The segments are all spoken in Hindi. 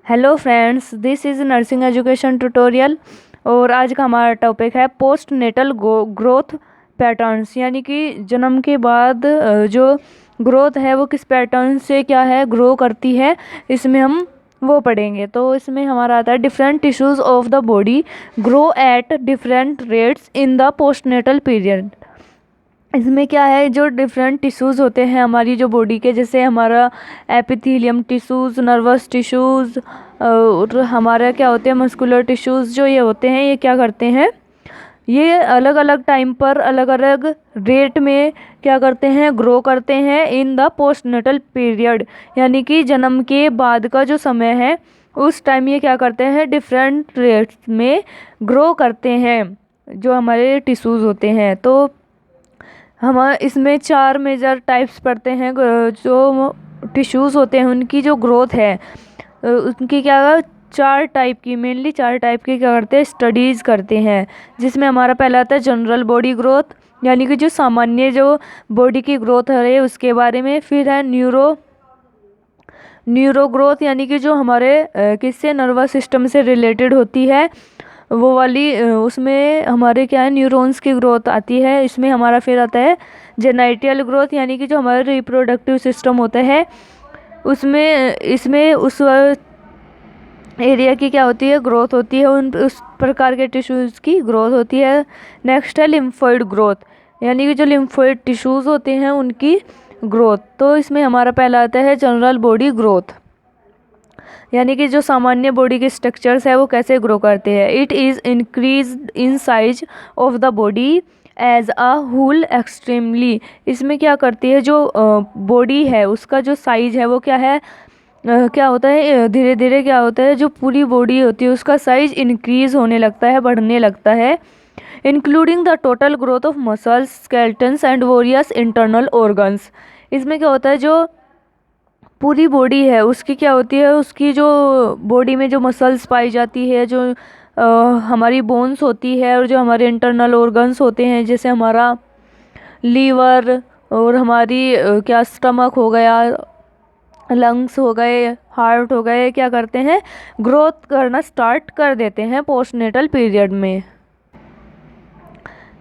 Hello friends, this is nursing education tutorial. और आज का हमारा टॉपिक है पोस्ट नेटल ग्रोथ पैटर्न्स, यानी कि जन्म के बाद जो ग्रोथ है वो किस पैटर्न से क्या है ग्रो करती है, इसमें हम वो पढ़ेंगे। तो इसमें हमारा आता है different tissues of the body grow at different rates in the post natal period. इसमें क्या है, जो डिफरेंट टिश्यूज़ होते हैं हमारी जो बॉडी के, जैसे हमारा एपिथेलियम टिश्यूज़, नर्वस टिश्यूज़ और हमारा क्या होते हैं मस्कुलर टिश्यूज़, जो ये होते हैं ये क्या करते हैं, ये अलग अलग टाइम पर अलग अलग रेट में क्या करते हैं ग्रो करते हैं इन द पोस्टनेटल पीरियड। यानी कि जन्म के बाद का जो समय है उस टाइम ये क्या करते हैं डिफरेंट रेट्स में ग्रो करते हैं जो हमारे टिश्यूज़ होते हैं। तो हम इसमें 4 मेजर टाइप्स पढ़ते हैं। जो टिश्यूज़ होते हैं उनकी जो ग्रोथ है उनकी क्या 4 टाइप की, मेनली 4 टाइप की क्या करते हैं स्टडीज़ करते हैं। जिसमें हमारा पहला आता है जनरल बॉडी ग्रोथ, यानी कि जो सामान्य जो बॉडी की ग्रोथ है उसके बारे में। फिर है न्यूरो ग्रोथ, यानी कि जो हमारे किससे नर्वस सिस्टम से रिलेटेड होती है वो वाली, उसमें हमारे क्या है न्यूरॉन्स की ग्रोथ आती है। इसमें हमारा फिर आता है जेनाइटल ग्रोथ, यानी कि जो हमारा रिप्रोडक्टिव सिस्टम होता है उसमें इसमें उस एरिया की क्या होती है ग्रोथ होती है, उस प्रकार के टिश्यूज़ की ग्रोथ होती है। नेक्स्ट है लिम्फोइड ग्रोथ, यानी कि जो लिम्फोइड टिश्यूज़ होते हैं उनकी ग्रोथ। तो इसमें हमारा पहला आता है जनरल बॉडी ग्रोथ, यानी कि जो सामान्य बॉडी के स्ट्रक्चर्स है वो कैसे ग्रो करते हैं। It is increase in size of the body as a whole extremely. इसमें क्या करती है जो बॉडी है उसका जो साइज है वो क्या है क्या होता है धीरे धीरे क्या होता है जो पूरी बॉडी होती है उसका साइज इंक्रीज होने लगता है, बढ़ने लगता है। Including the total growth of muscles, skeletons and various internal organs. इसमें क्या होता है जो पूरी बॉडी है उसकी क्या होती है, उसकी जो बॉडी में जो मसल्स पाई जाती है, जो हमारी बोन्स होती है और जो हमारे इंटरनल ऑर्गन्स होते हैं, जैसे हमारा लीवर और हमारी क्या स्टमक हो गया, लंग्स हो गए, हार्ट हो गए, क्या करते हैं ग्रोथ करना स्टार्ट कर देते हैं पोस्टनेटल पीरियड में।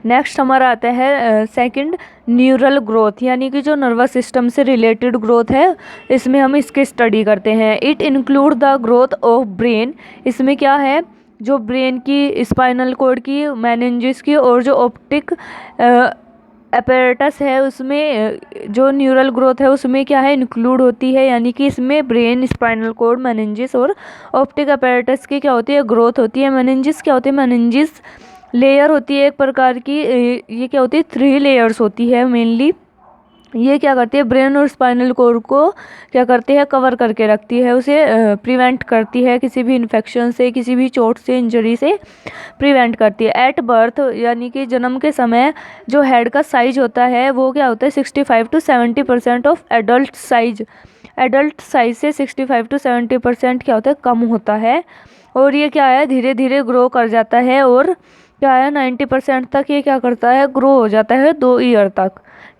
नेक्स्ट हमारा आता है सेकंड न्यूरल ग्रोथ, यानी कि जो नर्वस सिस्टम से रिलेटेड ग्रोथ है इसमें हम इसकी स्टडी करते हैं। It include the growth of brain. इसमें क्या है जो ब्रेन की, स्पाइनल कॉर्ड की, मेनिंजेस की और जो ऑप्टिक अपैरेटस है उसमें जो न्यूरल ग्रोथ है उसमें क्या है इंक्लूड होती है। यानी कि इसमें ब्रेन, स्पाइनल कॉर्ड, मेनिंजेस और ऑप्टिक अपैरेटस की क्या होती है ग्रोथ होती है। मेनिंजेस क्या होती है, मेनिंजेस लेयर होती है एक प्रकार की, ये क्या होती है 3 लेयर्स होती है मेनली। ये क्या करती है ब्रेन और स्पाइनल कॉर्ड को क्या करती है कवर करके रखती है, उसे प्रिवेंट करती है किसी भी इन्फेक्शन से, किसी भी चोट से, इंजरी से प्रिवेंट करती है। एट बर्थ, यानी कि जन्म के समय जो हेड का साइज होता है वो क्या होता है 65 to 70% of adult size. Adult size से 65 to 70% क्या होता है कम होता है। और ये क्या है धीरे धीरे ग्रो कर जाता है और क्या है 90% तक ये क्या करता है ग्रो हो जाता है 2 ईयर तक।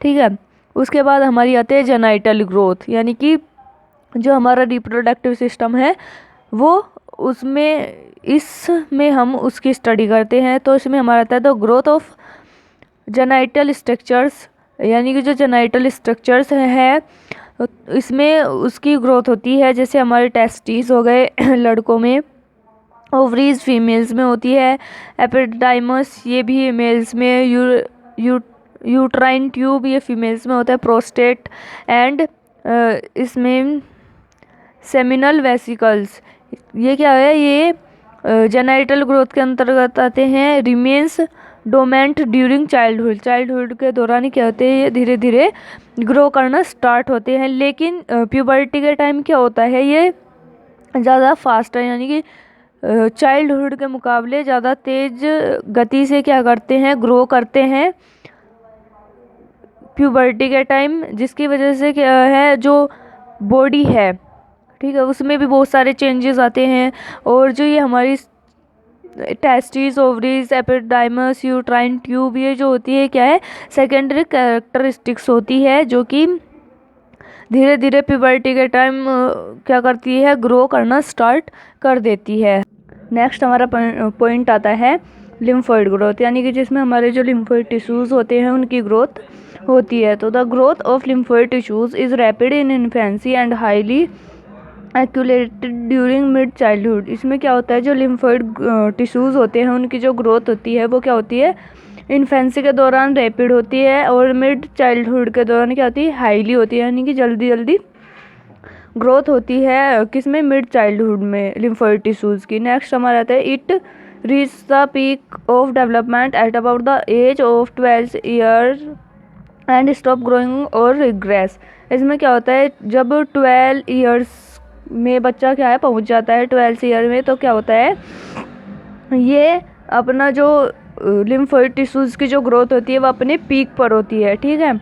ठीक है, उसके बाद हमारी आती है जेनाइटल ग्रोथ, यानी कि जो हमारा रिप्रोडक्टिव सिस्टम है वो उसमें इसमें हम उसकी स्टडी करते हैं। तो इसमें हमारा आता है the growth of genital structures, यानी कि जो जेनाइटल स्ट्रक्चर्स है इसमें उसकी ग्रोथ होती है। जैसे हमारे टेस्टिस हो गए लड़कों में, ओवरीज फीमेल्स में होती है, एपिडाइमस ये भी मेल्स में, यूट्राइन ट्यूब ये फीमेल्स में होता है, प्रोस्टेट एंड इसमें सेमिनल वेसिकल्स ये क्या है, ये जेनाइटल ग्रोथ के अंतर्गत आते हैं। रिमेन्स डोमेंट ड्यूरिंग चाइल्डहुड, चाइल्डहुड के दौरान ही क्या होते हैं ये धीरे धीरे ग्रो करना स्टार्ट होते हैं। लेकिन प्यूबर्टी के टाइम क्या होता है ये ज़्यादा फास्ट है, यानी कि चाइल्डहुड के मुकाबले ज़्यादा तेज गति से क्या करते हैं ग्रो करते हैं प्यूबर्टी के टाइम, जिसकी वजह से क्या है जो बॉडी है ठीक है उसमें भी बहुत सारे चेंजेस आते हैं। और जो ये हमारी टेस्टिस, ओवरीज, एपिडाइमस, यूट्राइन ट्यूब ये जो होती है क्या है सेकेंडरी कैरेक्टरिस्टिक्स होती है, जो कि धीरे धीरे प्यूबर्टी के टाइम क्या करती है, ग्रो करना स्टार्ट कर देती है। नेक्स्ट हमारा पॉइंट आता है लिम्फोइड ग्रोथ, यानी कि जिसमें हमारे जो लिम्फोइड टिश्यूज़ होते हैं उनकी ग्रोथ होती है। तो the growth of lymphoid tissues is rapid in infancy and highly accelerated during mid childhood. इसमें क्या होता है, जो लिम्फोइड टिश्यूज़ होते हैं उनकी जो ग्रोथ होती है वो क्या होती है, इन्फेंसी के दौरान रैपिड होती है, और मिड चाइल्डहुड के दौरान क्या होती है, हाईली होती है, यानी कि जल्दी जल्दी ग्रोथ होती है किसमें, मिड चाइल्डहुड में लिम्फोइड टिश्यूज़ की। नेक्स्ट हमारा आता है it reach the peak of development at about the age of 12 year and stop growing और रिग्रेस। इसमें क्या होता है, जब 12 ईयर्स में बच्चा क्या है पहुंच जाता है 12 ईयर में, तो क्या होता है, ये अपना जो लिम्फोइड टिश्यूज़ की जो ग्रोथ होती है वो अपने पीक पर होती है। ठीक है,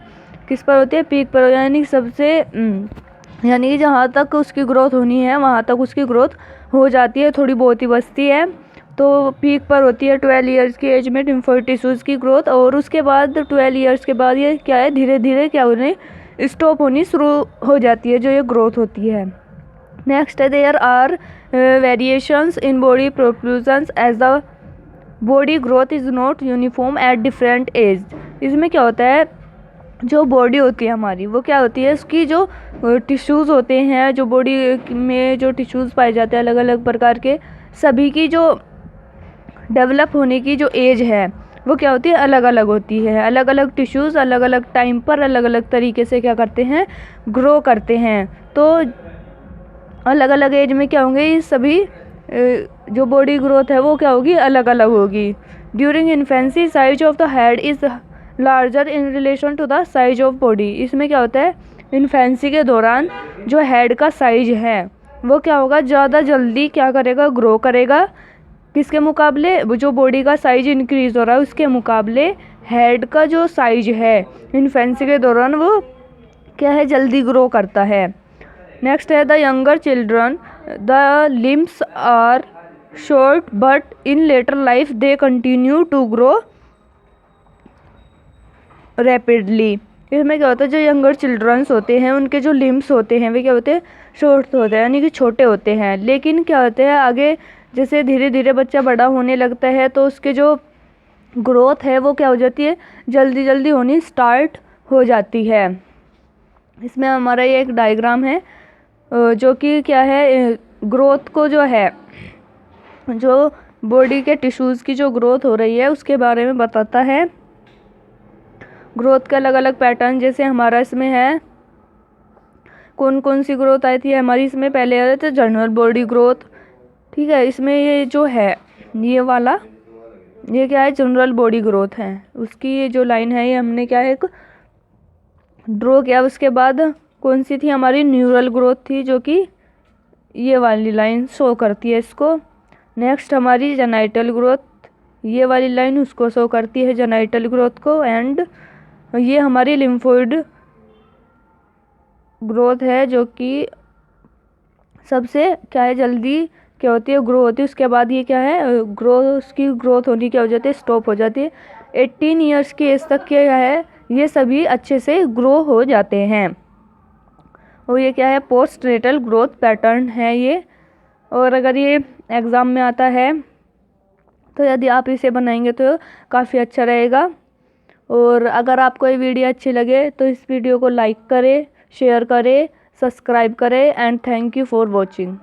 किस पर होती है, पीक पर, यानी सबसे यानी कि जहाँ तक उसकी ग्रोथ होनी है वहाँ तक उसकी ग्रोथ हो जाती है, थोड़ी बहुत ही बचती है। तो पीक पर होती है 12 ईयर्स की एज में लिम्फोइड टिश्यूज़ की ग्रोथ, और उसके बाद 12 ईयर्स के बाद ये क्या है, धीरे धीरे क्या होने स्टॉप होनी शुरू हो जाती है जो ये ग्रोथ होती है। नेक्स्ट है there are variations in body proportions as the body growth is not uniform at different age. इसमें क्या होता है, जो बॉडी होती है हमारी वो क्या होती है, उसकी जो टिश्यूज़ होते हैं, जो बॉडी में जो टिश्यूज़ पाए जाते हैं अलग अलग प्रकार के, सभी की जो डेवलप होने की जो एज है वो क्या होती है, अलग अलग होती है। अलग अलग टिश्यूज़ अलग अलग टाइम पर अलग अलग तरीके से क्या करते हैं, ग्रो करते हैं। तो अलग अलग एज में क्या होंगे, ये सभी जो बॉडी ग्रोथ है वो क्या होगी, अलग अलग होगी। During infancy size of the head is larger in relation to the size of body. इसमें क्या होता है, इन्फेंसी के दौरान जो हेड का साइज है वो क्या होगा, ज़्यादा जल्दी क्या करेगा, ग्रो करेगा, किसके मुकाबले, जो बॉडी का साइज इंक्रीज हो रहा है उसके मुकाबले हेड का जो साइज है इन्फेंसी के दौरान वो क्या है, जल्दी ग्रो करता है। नेक्स्ट है the younger children the limbs are short but in later life they continue to grow rapidly. इसमें क्या होता है, जो यंगर चिल्ड्रंस होते हैं उनके जो लिम्स होते हैं वे क्या होते हैं, शॉर्ट होते हैं, यानी कि छोटे होते हैं। लेकिन क्या होते हैं, आगे जैसे धीरे धीरे बच्चा बड़ा होने लगता है तो उसके जो ग्रोथ है वो क्या हो जाती है, जल्दी जल्दी होनी स्टार्ट हो जाती है। इसमें हमारा ये एक डायग्राम है जो कि क्या है, ग्रोथ को जो है, जो बॉडी के टिश्यूज़ की जो ग्रोथ हो रही है उसके बारे में बताता है। ग्रोथ के अलग अलग पैटर्न, जैसे हमारा इसमें है कौन कौन सी ग्रोथ आई थी हमारी, इसमें पहले आ रहे थे जनरल बॉडी ग्रोथ। ठीक है, इसमें ये जो है ये वाला, ये क्या है, जनरल बॉडी ग्रोथ है, उसकी ये जो लाइन है ये हमने क्या है एक ड्रॉ किया। उसके बाद कौन सी थी हमारी, न्यूरल ग्रोथ थी, जो कि ये वाली लाइन शो करती है इसको। नेक्स्ट हमारी जेनाइटल ग्रोथ, ये वाली लाइन उसको शो करती है जेनाइटल ग्रोथ को। एंड ये हमारी लिम्फोइड ग्रोथ है जो कि सबसे क्या है, जल्दी क्या होती है, ग्रो होती है। उसके बाद ये क्या है, उसकी ग्रोथ होनी क्या हो जाती है, स्टॉप हो जाती है। 18 ईयर्स की एज तक क्या है, ये सभी अच्छे से ग्रो हो जाते हैं। और ये क्या है, पोस्ट नेटल ग्रोथ पैटर्न है ये। और अगर ये एग्ज़ाम में आता है तो यदि आप इसे बनाएंगे तो काफ़ी अच्छा रहेगा। और अगर आपको ये वीडियो अच्छी लगे तो इस वीडियो को लाइक करें, शेयर करें, सब्सक्राइब करें and thank you for watching.